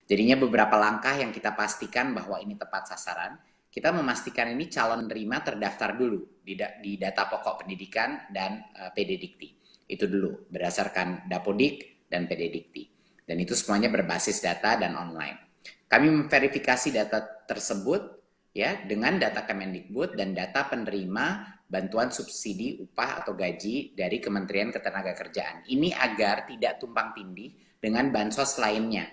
Jadinya beberapa langkah yang kita pastikan bahwa ini tepat sasaran. Kita memastikan ini calon penerima terdaftar dulu di data pokok pendidikan dan PD Dikti. Itu dulu, berdasarkan Dapodik dan PD Dikti. Dan itu semuanya berbasis data dan online. Kami memverifikasi data tersebut ya dengan data Kemendikbud dan data penerima bantuan subsidi upah atau gaji dari Kementerian Ketenagakerjaan. Ini agar tidak tumpang tindih dengan bansos lainnya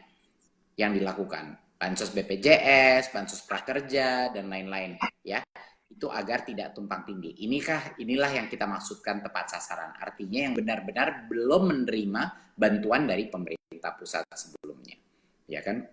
yang dilakukan. Bansos BPJS, bansos prakerja, dan lain-lain ya. Itu agar tidak tumpang tindih. Inilah yang kita maksudkan tepat sasaran. Artinya yang benar-benar belum menerima bantuan dari pemerintah pusat sebelumnya. Ya kan?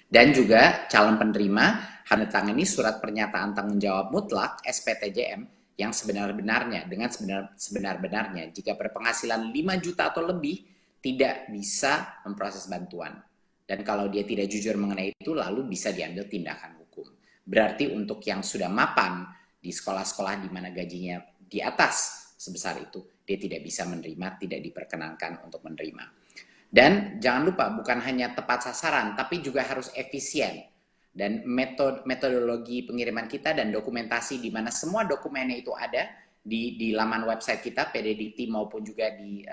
Dan juga calon penerima harus tangani surat pernyataan tanggung jawab mutlak SPTJM yang sebenar-benarnya, dengan sebenar-benarnya jika berpenghasilan 5 juta atau lebih tidak bisa memproses bantuan. Dan kalau dia tidak jujur mengenai itu, lalu bisa diambil tindakan hukum. Berarti untuk yang sudah mapan di sekolah-sekolah di mana gajinya di atas sebesar itu, dia tidak bisa menerima, tidak diperkenankan untuk menerima. Dan jangan lupa, bukan hanya tepat sasaran, tapi juga harus efisien. Dan metodologi pengiriman kita dan dokumentasi di mana semua dokumennya itu ada di laman website kita, PD Dikti maupun juga di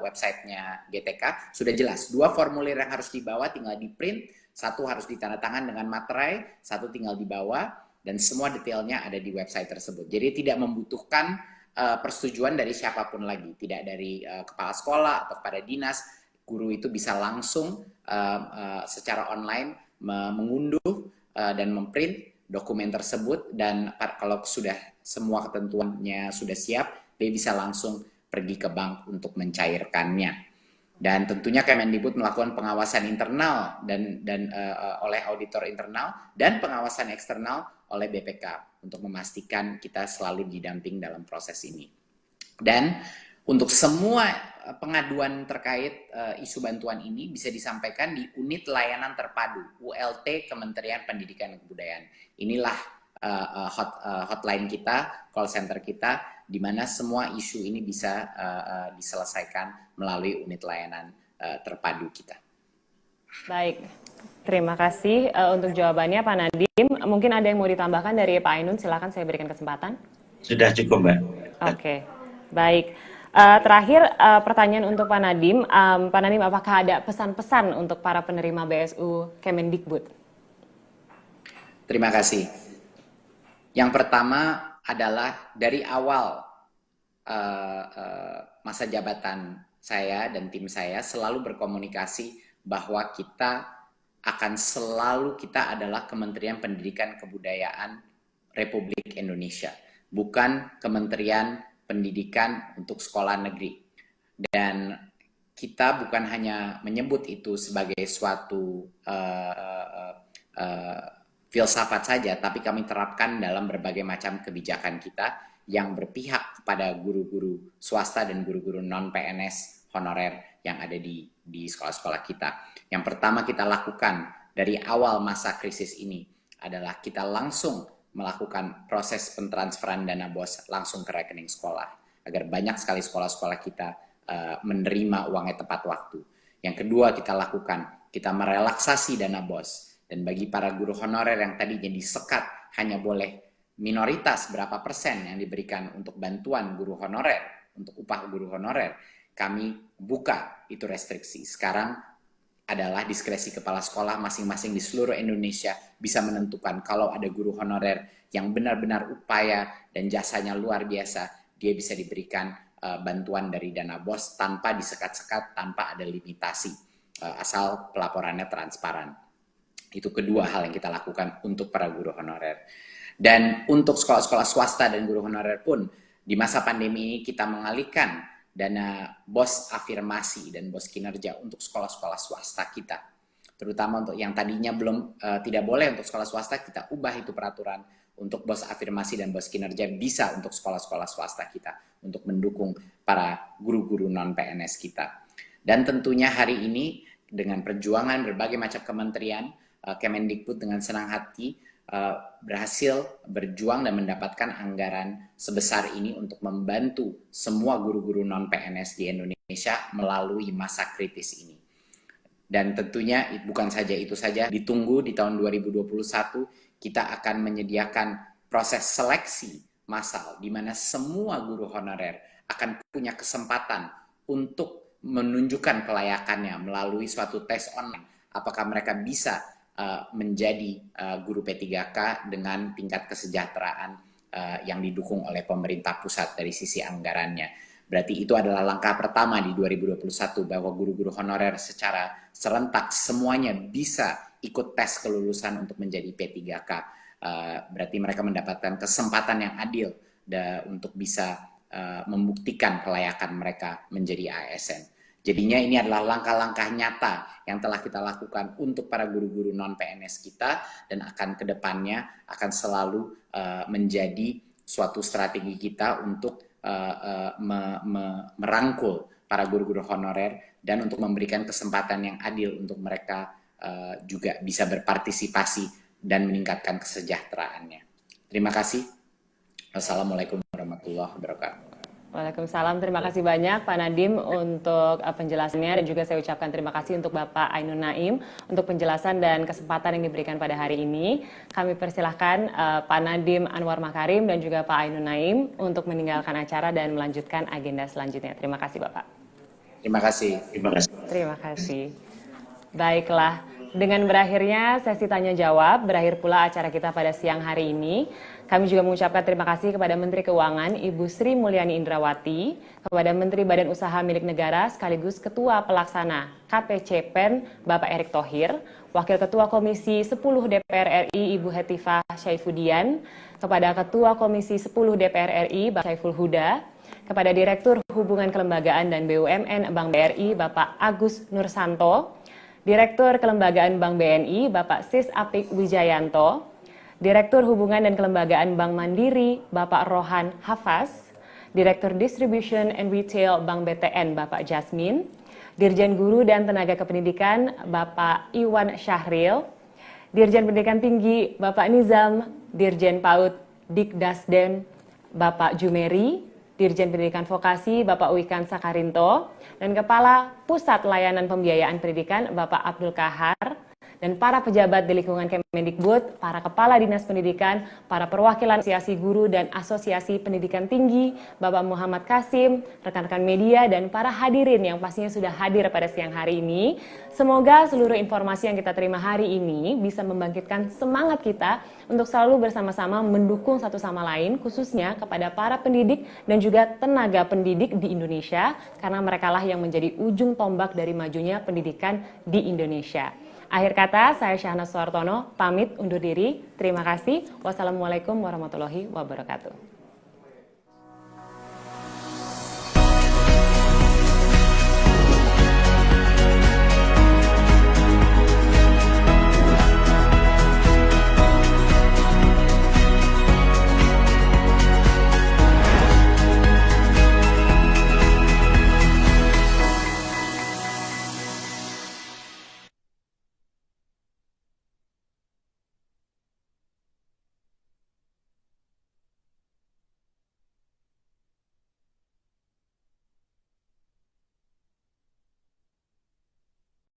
websitenya GTK, sudah jelas. 2 formulir yang harus dibawa tinggal di print, Satu harus ditandatangan dengan materai, satu tinggal dibawa, dan semua detailnya ada di website tersebut. Jadi tidak membutuhkan persetujuan dari siapapun lagi, tidak dari kepala sekolah atau kepada dinas. Guru itu bisa langsung secara online mengunduh dan memprint dokumen tersebut, dan kalau sudah semua ketentuannya sudah siap, dia bisa langsung pergi ke bank untuk mencairkannya. Dan tentunya Kemendikbud melakukan pengawasan internal dan oleh auditor internal dan pengawasan eksternal oleh BPK untuk memastikan kita selalu didamping dalam proses ini. Dan untuk semua pengaduan terkait isu bantuan ini bisa disampaikan di Unit Layanan Terpadu ULT Kementerian Pendidikan dan Kebudayaan. Inilah hotline kita, call center kita, di mana semua isu ini bisa diselesaikan melalui unit layanan terpadu kita. Baik, terima kasih untuk jawabannya Pak Nadiem. Mungkin ada yang mau ditambahkan dari Pak Ainun, silakan saya berikan kesempatan. Sudah cukup, Mbak. Oke, baik. Terakhir pertanyaan untuk Pak Nadiem. Pak Nadiem, apakah ada pesan-pesan untuk para penerima BSU Kemendikbud? Terima kasih. Yang pertama adalah dari awal masa jabatan saya dan tim saya selalu berkomunikasi bahwa kita adalah Kementerian Pendidikan Kebudayaan Republik Indonesia, bukan Kementerian Pendidikan untuk sekolah negeri. Dan kita bukan hanya menyebut itu sebagai suatu filsafat saja, tapi kami terapkan dalam berbagai macam kebijakan kita yang berpihak kepada guru-guru swasta dan guru-guru non-PNS honorer yang ada di sekolah-sekolah kita. Yang pertama kita lakukan dari awal masa krisis ini adalah kita langsung melakukan proses pentransferan dana BOS langsung ke rekening sekolah, agar banyak sekali sekolah-sekolah kita menerima uangnya tepat waktu. Yang kedua kita lakukan, kita merelaksasi dana BOS. Dan bagi para guru honorer yang tadinya disekat hanya boleh minoritas berapa persen yang diberikan untuk bantuan guru honorer, untuk upah guru honorer, kami buka itu restriksi. Sekarang adalah diskresi kepala sekolah masing-masing di seluruh Indonesia bisa menentukan kalau ada guru honorer yang benar-benar upaya dan jasanya luar biasa, dia bisa diberikan bantuan dari dana BOS tanpa disekat-sekat, tanpa ada limitasi, asal pelaporannya transparan. Itu kedua hal yang kita lakukan untuk para guru honorer. Dan untuk sekolah-sekolah swasta dan guru honorer pun, di masa pandemi ini kita mengalihkan dana BOS afirmasi dan BOS kinerja untuk sekolah-sekolah swasta kita. Terutama untuk yang tadinya tidak boleh untuk sekolah swasta, kita ubah itu peraturan untuk BOS afirmasi dan BOS kinerja bisa untuk sekolah-sekolah swasta kita, untuk mendukung para guru-guru non-PNS kita. Dan tentunya hari ini dengan perjuangan berbagai macam kementerian, Kemendikbud dengan senang hati berhasil berjuang dan mendapatkan anggaran sebesar ini untuk membantu semua guru-guru non-PNS di Indonesia melalui masa kritis ini. Dan tentunya bukan saja itu saja, ditunggu di tahun 2021 kita akan menyediakan proses seleksi massal di mana semua guru honorer akan punya kesempatan untuk menunjukkan kelayakannya melalui suatu tes online. Apakah mereka bisa menjadi guru P3K dengan tingkat kesejahteraan yang didukung oleh pemerintah pusat dari sisi anggarannya. Berarti itu adalah langkah pertama di 2021 bahwa guru-guru honorer secara serentak semuanya bisa ikut tes kelulusan untuk menjadi P3K. Berarti mereka mendapatkan kesempatan yang adil untuk bisa membuktikan kelayakan mereka menjadi ASN. Jadinya ini adalah langkah-langkah nyata yang telah kita lakukan untuk para guru-guru non-PNS kita dan akan kedepannya akan selalu menjadi suatu strategi kita untuk merangkul para guru-guru honorer dan untuk memberikan kesempatan yang adil untuk mereka juga bisa berpartisipasi dan meningkatkan kesejahteraannya. Terima kasih. Assalamualaikum warahmatullahi wabarakatuh. Waalaikumsalam, terima kasih banyak Pak Nadiem untuk penjelasannya dan juga saya ucapkan terima kasih untuk Bapak Ainun Naim untuk penjelasan dan kesempatan yang diberikan pada hari ini. Kami persilahkan Pak Nadiem Anwar Makarim dan juga Pak Ainun Naim untuk meninggalkan acara dan melanjutkan agenda selanjutnya. Terima kasih Bapak. Terima kasih. Terima kasih. Baiklah, Dengan berakhirnya sesi tanya jawab, berakhir pula acara kita pada siang hari ini. Kami juga mengucapkan terima kasih kepada Menteri Keuangan Ibu Sri Mulyani Indrawati, kepada Menteri Badan Usaha Milik Negara sekaligus Ketua Pelaksana KPCPEN Bapak Erick Thohir, Wakil Ketua Komisi 10 DPR RI Ibu Hetifah Syaifudian, kepada Ketua Komisi 10 DPR RI Bapak Syaiful Huda, kepada Direktur Hubungan Kelembagaan dan BUMN Bank BRI Bapak Agus Nursanto, Direktur Kelembagaan Bank BNI Bapak Sis Apik Wijayanto, Direktur Hubungan dan Kelembagaan Bank Mandiri Bapak Rohan Hafaz, Direktur Distribution and Retail Bank BTN Bapak Jasmine, Dirjen Guru dan Tenaga Kependidikan Bapak Iwan Syahril, Dirjen Pendidikan Tinggi Bapak Nizam, Dirjen PAUD Dikdasden Bapak Jumeri, Dirjen Pendidikan Vokasi Bapak Wikan Sakarinto, dan Kepala Pusat Layanan Pembiayaan Pendidikan Bapak Abdul Kahar, dan para pejabat di lingkungan Kemendikbud, para kepala dinas pendidikan, para perwakilan Asosiasi Guru dan Asosiasi Pendidikan Tinggi, Bapak Muhammad Kasim, rekan-rekan media, dan para hadirin yang pastinya sudah hadir pada siang hari ini. Semoga seluruh informasi yang kita terima hari ini bisa membangkitkan semangat kita untuk selalu bersama-sama mendukung satu sama lain, khususnya kepada para pendidik dan juga tenaga pendidik di Indonesia, karena merekalah yang menjadi ujung tombak dari majunya pendidikan di Indonesia. Akhir kata, saya Syahnas Suartono, pamit undur diri. Terima kasih. Wassalamualaikum warahmatullahi wabarakatuh.